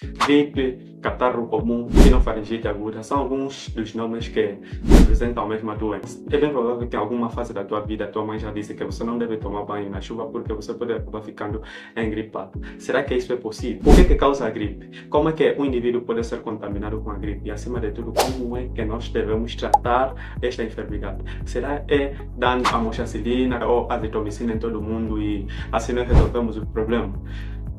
Gripe, catarro comum, rinofaringite aguda são alguns dos nomes que representam a mesma doença. É bem provável que em alguma fase da tua vida a tua mãe já disse que você não deve tomar banho na chuva porque você pode acabar ficando engripado. Será que isso é possível? O que é que causa a gripe? Como é que um indivíduo pode ser contaminado com a gripe? E acima de tudo, como é que nós devemos tratar esta enfermidade? Será é dando amoxicilina ou azitromicina em todo mundo e assim nós resolvemos o problema?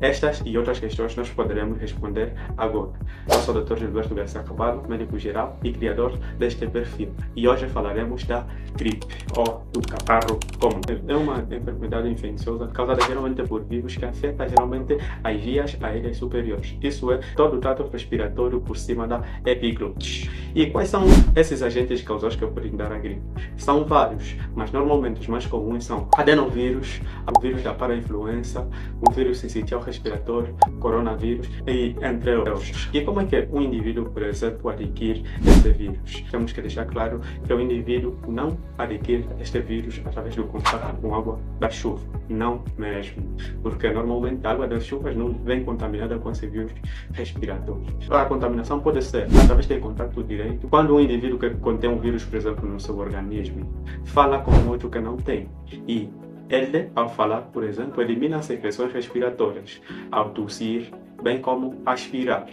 Estas e outras questões nós poderemos responder agora. Eu sou o Dr. Gilberto Garcia Cavallo, médico geral e criador deste perfil. E hoje falaremos da gripe ou do catarro comum. É uma enfermidade infecciosa causada geralmente por vírus que afeta geralmente as vias aéreas superiores. Isso é, todo o trato respiratório por cima da epiglote. E quais são esses agentes causadores que podem dar a gripe? São vários, mas normalmente os mais comuns são adenovírus, o vírus da parainfluenza, o vírus sensitivo respiratório, coronavírus e entre outros. E como é que um indivíduo, por exemplo, adquire este vírus? Temos que deixar claro que o indivíduo não adquire este vírus através do contato com água da chuva. Não mesmo. Porque normalmente a água das chuvas não vem contaminada com esse vírus respiratório. A contaminação pode ser através de contato direto. Quando um indivíduo que contém um vírus, por exemplo, no seu organismo, fala com outro que não tem. E ele, ao falar, por exemplo, elimina as secreções respiratórias, ao tossir, bem como aspirar.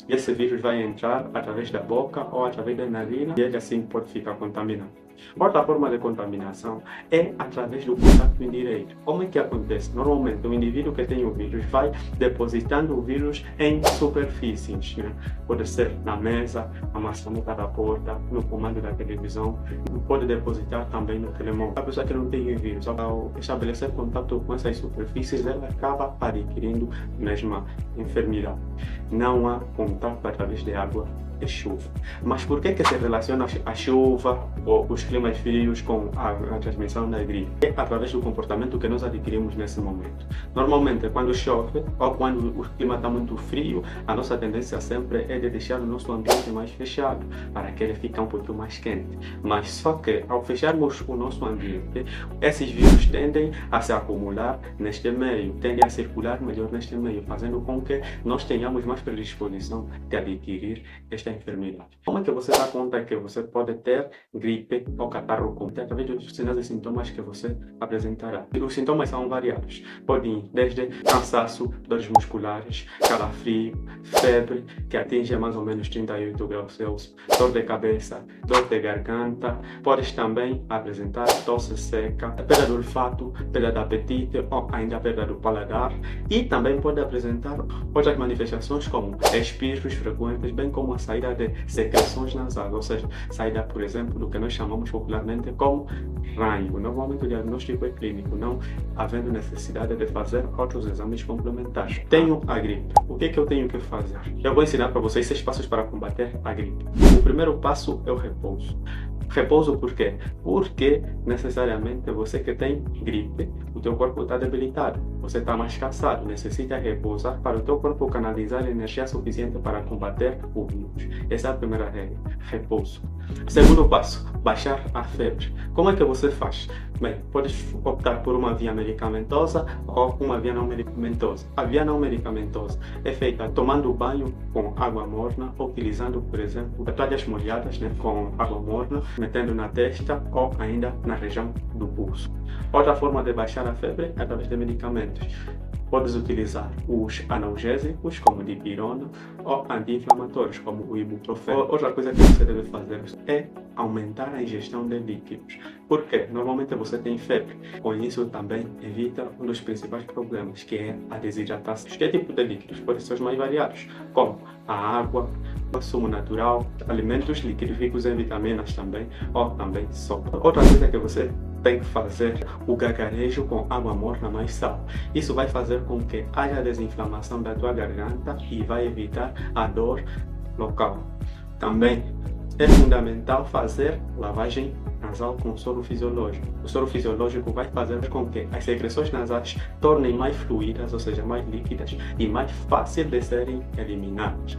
Esse vírus vai entrar através da boca ou através da narina e ele assim pode ficar contaminado. Outra forma de contaminação é através do contato indireto. Como é que acontece? Normalmente, o indivíduo que tem o vírus vai depositando o vírus em superfícies. Pode ser na mesa, na maçaneta da porta, no comando da televisão. Pode depositar também no telemóvel. A pessoa que não tem o vírus, ao estabelecer contato com essas superfícies, ela acaba adquirindo a mesma enfermidade. Não há contato através de água e chuva. Mas por que se relaciona a chuva ou os climas frios com a transmissão da gripe? É através do comportamento que nós adquirimos nesse momento. Normalmente, quando chove ou quando o clima está muito frio, a nossa tendência sempre é de deixar o nosso ambiente mais fechado, para que ele fique um pouquinho mais quente. Mas só que, ao fecharmos o nosso ambiente, esses vírus tendem a se acumular neste meio, tendem a circular melhor neste meio, fazendo com que nós tenhamos mais predisposição de adquirir esta enfermidade. Como é que você dá conta que você pode ter gripe ou catarro comum? Através dos sinais e sintomas que você apresentará. Os sintomas são variados. Podem ir desde cansaço, dores musculares, calafrio, febre, que atinge mais ou menos 38 graus Celsius, dor de cabeça, dor de garganta. Podes também apresentar tosse seca, perda do olfato, perda do apetite ou ainda perda do paladar. E também pode apresentar outras manifestações como espirros frequentes, bem como a saída de secreções nasais, ou seja, saída, por exemplo, do que nós chamamos popularmente como ranho. Normalmente o diagnóstico é clínico, não havendo necessidade de fazer outros exames complementares. Tenho a gripe. O que eu tenho que fazer? Eu vou ensinar para vocês 6 passos para combater a gripe. O primeiro passo é o repouso. Repouso por quê? Porque necessariamente você que tem gripe, o teu corpo está debilitado, você está mais cansado, necessita repousar para o teu corpo canalizar energia suficiente para combater o vírus. Essa é a primeira regra, repouso. Segundo passo, baixar a febre. Como é que você faz? Bem, podes optar por uma via medicamentosa ou uma via não medicamentosa. A via não medicamentosa é feita tomando banho com água morna, utilizando, por exemplo, toalhas molhadas com água morna, metendo na testa ou ainda na região do pulso. Outra forma de baixar a febre é através de medicamentos. Podes utilizar os analgésicos, como o dipirona, ou anti-inflamatórios, como o ibuprofeno. Outra coisa que você deve fazer é aumentar a ingestão de líquidos. Porque normalmente você tem febre. Com isso também evita um dos principais problemas, que é a desidratação. Que tipo de líquidos? Podem ser os mais variados, como a água, o sumo natural, alimentos líquidos ricos em vitaminas também, ou também sopa. Outra coisa que você tem que fazer o gargarejo com água morna mais sal. Isso vai fazer com que haja desinflamação da tua garganta e vai evitar a dor local. Também é fundamental fazer lavagem nasal com soro fisiológico. O soro fisiológico vai fazer com que as secreções nasais tornem mais fluídas, ou seja, mais líquidas e mais fácil de serem eliminadas,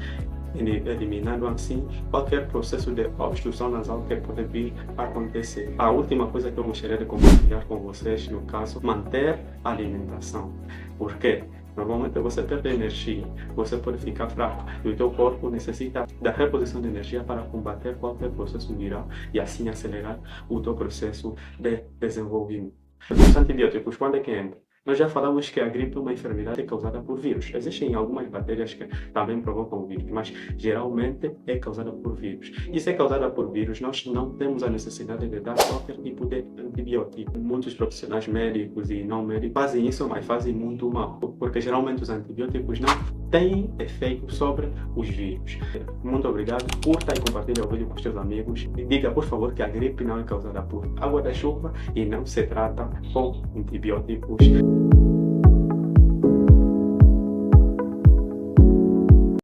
eliminando assim qualquer processo de obstrução nasal que pode vir a acontecer. A última coisa que eu gostaria de compartilhar com vocês, no caso, manter a alimentação. Porque Normalmente você perde energia, você pode ficar fraco e o teu corpo necessita da reposição de energia para combater qualquer processo viral e assim acelerar o teu processo de desenvolvimento. Os antibióticos, quando é que entram? Nós já falamos que a gripe é uma enfermidade causada por vírus. Existem algumas bactérias que também provocam vírus, mas geralmente é causada por vírus. E se é causada por vírus, nós não temos a necessidade de dar qualquer tipo de antibiótico. Muitos profissionais médicos e não médicos fazem isso, mas fazem muito mal, porque geralmente os antibióticos não têm efeito sobre os vírus. Muito obrigado, curta e compartilhe o vídeo com os seus amigos. E diga, por favor, que a gripe não é causada por água da chuva e não se trata com antibióticos.